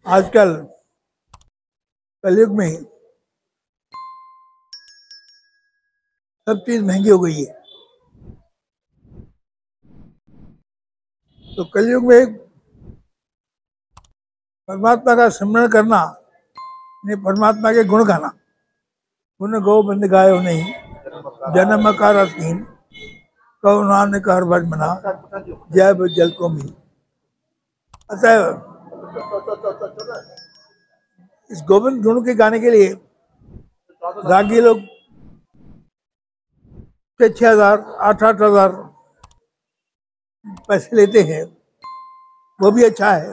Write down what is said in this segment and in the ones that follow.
आजकल कलयुग में सब चीज महंगी हो गई है। तो कलयुग में परमात्मा का स्मरण करना, नहीं परमात्मा के गुण गाना। गुण गोबिंद गायो नहीं, जन्म कार तीन, कहो नानक हर भज मना, जय जल को मी। अतः इस गोविंद गुण के गाने के लिए रागी लोग 6,000 8,000 पैसे लेते हैं, वो भी अच्छा है।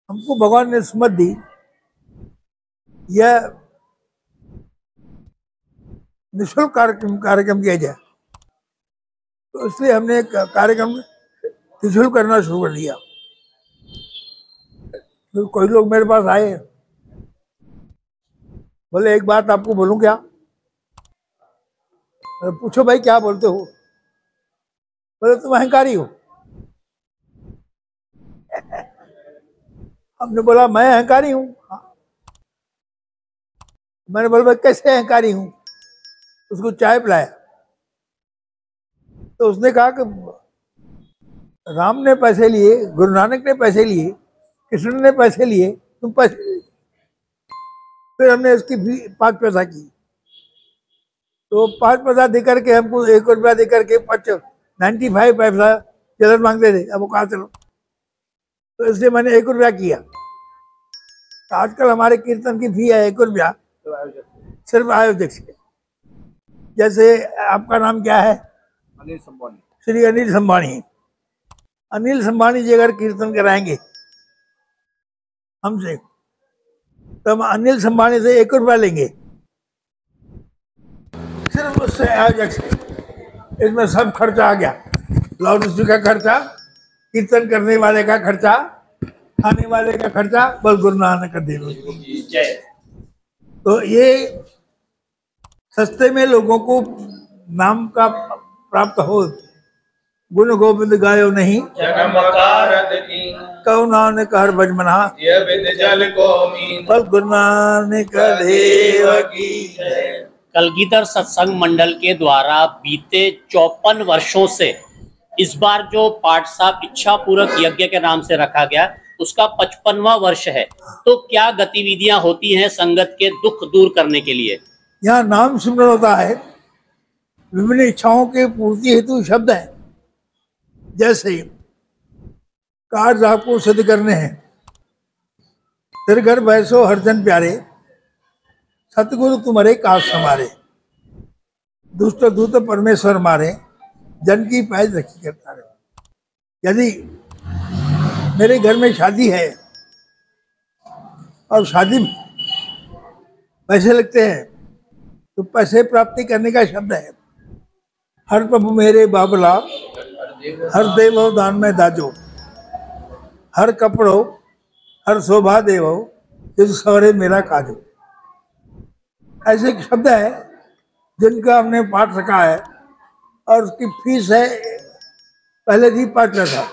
हमको भगवान ने सुमत दी, यह निःशुल्क कार्यक्रम किया जाए, तो इसलिए हमने कार्यक्रम निःशुल्क करना शुरू कर दिया। तो कोई लोग मेरे पास आए, बोले एक बात आपको बोलूं क्या? पूछो भाई क्या बोलते हो? बोले तुम अहंकारी हो। हमने बोला मैं अहंकारी हूं? हाँ। मैंने बोला भाई कैसे अहंकारी हूं? उसको चाय पिलाया, तो उसने कहा कि राम ने पैसे लिए, गुरु नानक ने पैसे लिए, कृष्ण ने पैसे लिए, तुम पैसे लिए। फिर हमने इसकी 5 पैसा की, तो 5 पैसा देकर के हमको 1 रुपया देकर के 95 पैसा चलन मांगते थे। अब वो कहा चलो, तो इसलिए मैंने 1 रुपया किया। तो आजकल हमारे कीर्तन की फी है 1 रुपया, सिर्फ आयोजक से। जैसे आपका नाम क्या है? अनिल संबानी। श्री अनिल संबानी। अनिल संबानी जी अगर कीर्तन कराएंगे हमसे, तो हम अनिल संबानी से 1 रुपया लेंगे, सिर्फ उससे आयोजक से। इसमें सब खर्चा आ गया, लाउड स्पीकर का खर्चा, कीर्तन करने वाले का खर्चा, खाने वाले का खर्चा, बल गुरु नानक देव जय। तो ये सस्ते में लोगों को नाम का प्राप्त हो। गुण गोविंद गायो नहीं, जन्म कारत कीन, कहो नानक हर भज मना, ये विद जल को मीन, बल गुरु नानक देव की जय। कलगीधर सत्संग मंडल के द्वारा बीते 54 वर्षों से इस बार जो पाठ साहब इच्छा पूरक यज्ञ के नाम से रखा गया, उसका 55वां वर्ष है। तो क्या गतिविधियां होती हैं संगत के दुख दूर करने के लिए? यहाँ नाम सिमरन होता है, विभिन्न इच्छाओं के पूर्ति हेतु शब्द है। जैसे कार्य आपको सिद्ध करने हैं, तेरे घर बैसो हर जन प्यारे, सतगुरु तुम्हारे काज समारे, दुष्ट दूत परमेश्वर मारे, जन की पैज रखी करता रहे। यदि मेरे घर में शादी है और शादी में पैसे लगते हैं, तो पैसे प्राप्ति करने का शब्द है। हर प्रभु मेरे बाबला, हर देवो दान में दाजो, हर कपड़ो हर शोभा देवो, जिस सवरे मेरा काजो। ऐसे शब्द है जिनका हमने पाठ रखा है, और उसकी फीस है, पहले थी 5 पैसा।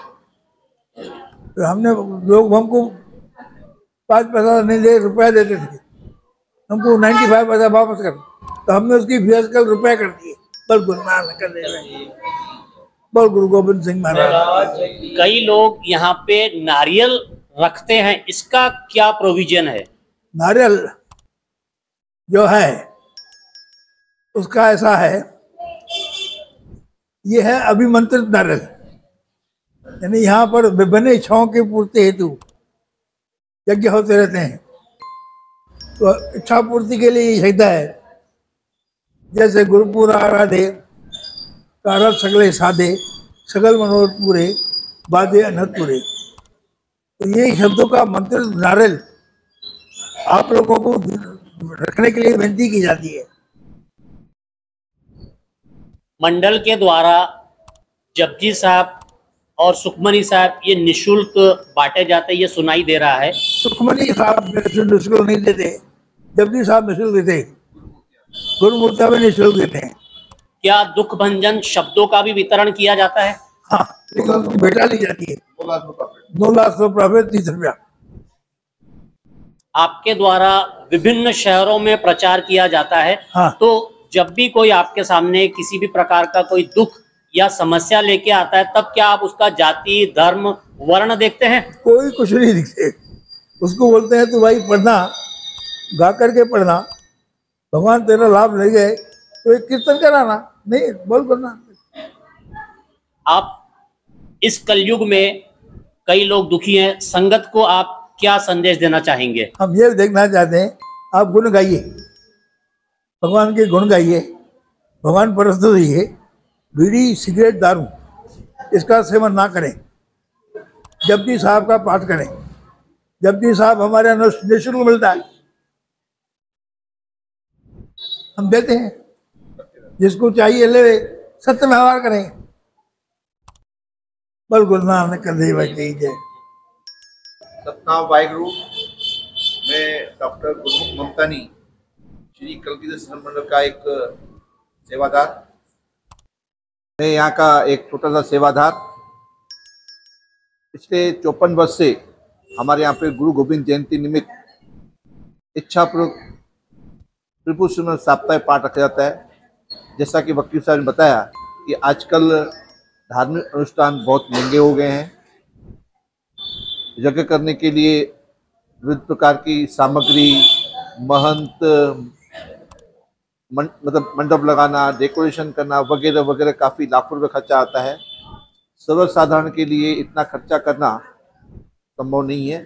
तो हमने लोग हमको 5 पैसा नहीं दे, रुपया देते थे, हमको 95 पैसा वापस कर, तो हमने उसकी फीस कल रुपया कर दिए। बल गुरु नानक देव, बल गुरु गोविंद सिंह महाराज। कई लोग यहाँ पे नारियल रखते हैं, इसका क्या प्रोविजन है? नारियल जो है उसका ऐसा है, ये है अभिमंत्रित नारियल, यानी यहाँ पर विभिन्न इच्छाओं की पूर्ति हेतु यज्ञ होते रहते हैं। तो इच्छा पूर्ति के लिए चाहिए है, जैसे गुरुपुर आराधे, कारब सगले साधे, सगल मनोरथ पूरे, बाधे अनहद पूरे। तो ये शब्दों का मंत्र नारियल आप लोगों को रखने के लिए विनती की जाती है। मंडल के द्वारा जपजी साहब और सुखमनी साहब ये निशुल्क बांटे जाते हैं, ये सुनाई दे रहा है। सुखमनी साहब निःशुल्क नहीं देते, जपजी साहब निःशुल्क देते, गुरुमूर्ति में निःशुल्क देते हैं। क्या दुख भंजन शब्दों का भी वितरण किया जाता है? हाँ, लेकिन उसकी भेटा ली जाती है। 2 लाख प्रॉफिट 30 रुपया। आपके द्वारा विभिन्न शहरों में प्रचार किया जाता है। हाँ। तो जब भी कोई आपके सामने किसी भी प्रकार का कोई दुख या समस्या लेके आता है, तब क्या आप उसका जाति, धर्म, वर्ण देखते हैं? कोई कुछ नहीं दिखते, उसको बोलते हैं तो भाई पढ़ना, गा करके पढ़ना, भगवान तेरा लाभ ले गए तो एक कीर्तन कराना, नहीं बोल करना। आप इस कलयुग में कई लोग दुखी हैं, संगत को आप क्या संदेश देना चाहेंगे? हम ये देखना चाहते हैं, आप गुण गाइए, भगवान के गुण गाइए, भगवान परस्तु रहिए, बीड़ी सिगरेट दारू इसका सेवन ना करें, जपजी साहब का पाठ करें। जपजी साहब हमारे यहाँ निःशुल्क मिलता है, हम देते हैं, जिसको चाहिए ले, सत्य व्यवहार करें। बल गुरु नानक देव की जय। सतनाम वाहिगुरु। मैं डॉक्टर गुरमुख ममतानी, श्री कलगीधर सत्संग मंडल का एक सेवादार। मैं यहाँ का एक छोटा सा सेवादार। पिछले 54 वर्ष से हमारे यहाँ पे गुरु गोविंद जयंती निमित्त इच्छापूर्वक त्रिपुर सुमन साप्ताहिक पाठ रखा जाता है। जैसा कि वकील साहब ने बताया कि आजकल धार्मिक अनुष्ठान बहुत महंगे हो गए हैं। यज्ञ करने के लिए विविध प्रकार की सामग्री, महंत, मतलब मंडप लगाना, डेकोरेशन करना वगैरह वगैरह काफ़ी लाखों रुपये खर्चा आता है। सर्वसाधारण के लिए इतना खर्चा करना संभव नहीं है।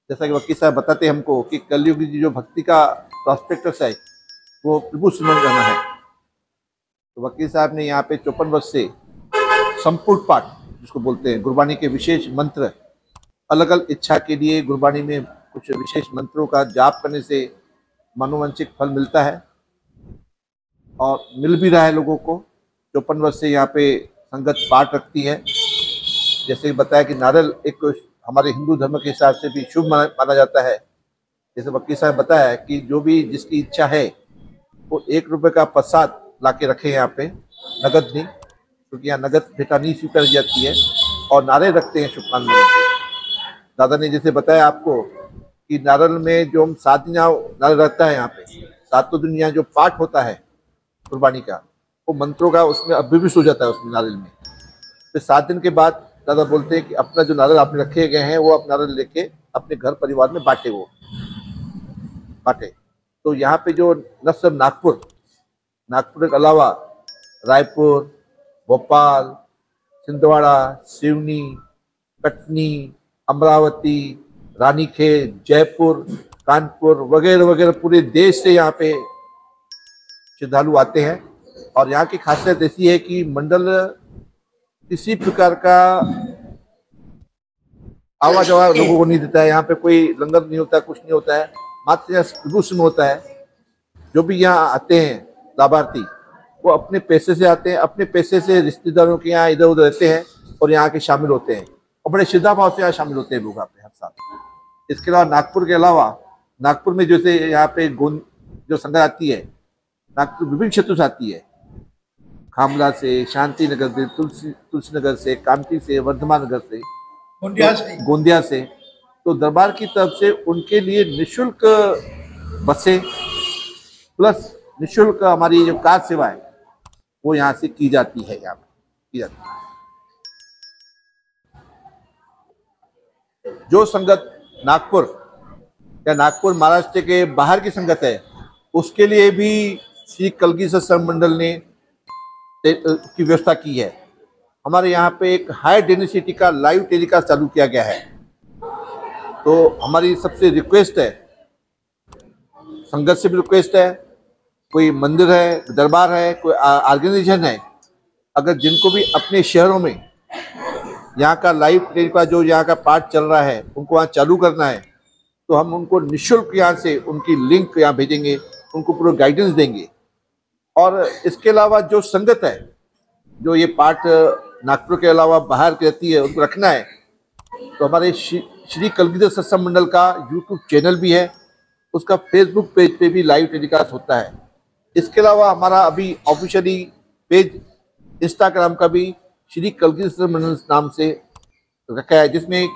जैसा कि वकील साहब बताते हैं हमको कि कलयुग की जो भक्ति का प्रॉस्पेक्टस है वो प्रभु सुमन करना है। तो वकील साहब ने यहाँ पे 54 वर्ष से संपूर्ण पाठ जिसको बोलते हैं, गुरबानी के विशेष मंत्र, अलग अलग इच्छा के लिए गुरबानी में कुछ विशेष मंत्रों का जाप करने से मनोवांछित फल मिलता है और मिल भी रहा है लोगों को। 54 वर्ष से यहाँ पे संगत पाठ रखती है। जैसे बताया कि नारियल एक हमारे हिंदू धर्म के हिसाब से भी शुभ माना जाता है। जैसे वकील साहब बताया कि जो भी जिसकी इच्छा है वो 1 रुपये का प्रसाद ला के रखे यहाँ पे, नगद नहीं, क्योंकि यहाँ नगद भेटा नहीं स्वीकार जाती है, और नारियल रखते हैं शुभकामना में। दादा ने जैसे बताया आपको कि नारियल में जो हम 7 दिन नारियल रखता है यहाँ पे, 7 दिन यहाँ जो पाठ होता है कुर्बानी का, वो मंत्रों का उसमें अभिविष्ट हो जाता है उसमें नारियल में। फिर 7 दिन के बाद दादा बोलते हैं कि अपना जो नारियल आपने रखे गए हैं वो आप नारियल लेके अपने घर परिवार में बांटे। तो यहाँ पे जो न सिर्फ नागपुर के अलावा रायपुर, भोपाल, छिंदवाड़ा, सिवनी, कटनी, अमरावती, रानीखेत, जयपुर, कानपुर वगैरह वगैरह पूरे देश से यहाँ पे श्रद्धालु आते हैं। और यहाँ की खासियत ऐसी है कि मंडल किसी प्रकार का आवाज लोगों को नहीं देता है। यहाँ पे कोई लंगर नहीं होता, कुछ नहीं होता है, मात्र यहाँ प्रभुष्म होता है। जो भी यहाँ आते हैं लाभार्थी, वो अपने पैसे से आते हैं, अपने पैसे से रिश्तेदारों के यहाँ इधर उधर रहते हैं और यहाँ के शामिल होते हैं, और बड़े श्रद्धा भाव से यहाँ शामिल होते हैं लोग यहाँ पे हर साल। इसके अलावा नागपुर के अलावा, नागपुर में जैसे यहाँ पे जो संगत आती है, नागपुर विभिन्न क्षेत्रों से आती है, खामला से, शांति नगर से, तुलसी नगर से, कामठी से, वर्धमान नगर से, गोंदिया से। तो दरबार की तरफ से उनके लिए निःशुल्क बसें प्लस निःशुल्क हमारी जो कार सेवा है वो यहाँ से की जाती है। यहाँ की जाती है। जो संगत नागपुर या नागपुर महाराष्ट्र के बाहर की संगत है, उसके लिए भी श्री कलगीधर सत्संग मंडल ने की व्यवस्था की है। हमारे यहाँ पे एक हाई डेंसिटी का लाइव टेलीकास्ट चालू किया गया है। तो हमारी सबसे रिक्वेस्ट है, संगत से भी रिक्वेस्ट है, कोई मंदिर है, दरबार है, कोई ऑर्गेनाइजेशन है, अगर जिनको भी अपने शहरों में यहाँ का लाइव टेलीकास्ट जो यहाँ का पाठ चल रहा है उनको वहाँ चालू करना है, तो हम उनको निःशुल्क यहाँ से उनकी लिंक यहाँ भेजेंगे, उनको पूरा गाइडेंस देंगे। और इसके अलावा जो संगत है जो ये पाठ नागपुर के अलावा बाहर की रहती है, उनको रखना है, तो हमारे श्री कलगीधर सत्संग मंडल का यूट्यूब चैनल भी है, उसका फेसबुक पेज पे भी लाइव टेलीकास्ट होता है। इसके अलावा हमारा अभी ऑफिशियली पेज इंस्टाग्राम का भी श्री कलगीधर सत्संग मंडल नाम से रखा है, जिसमें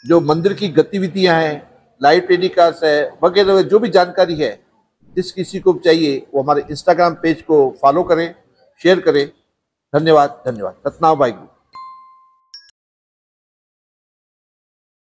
जो मंदिर की गतिविधियां हैं, लाइव टेलीकास्ट है वगैरह, जो भी जानकारी है जिस किसी को चाहिए वो हमारे इंस्टाग्राम पेज को फॉलो करें, शेयर करें। धन्यवाद। धन्यवाद। रत्नाव वाहिगुरू।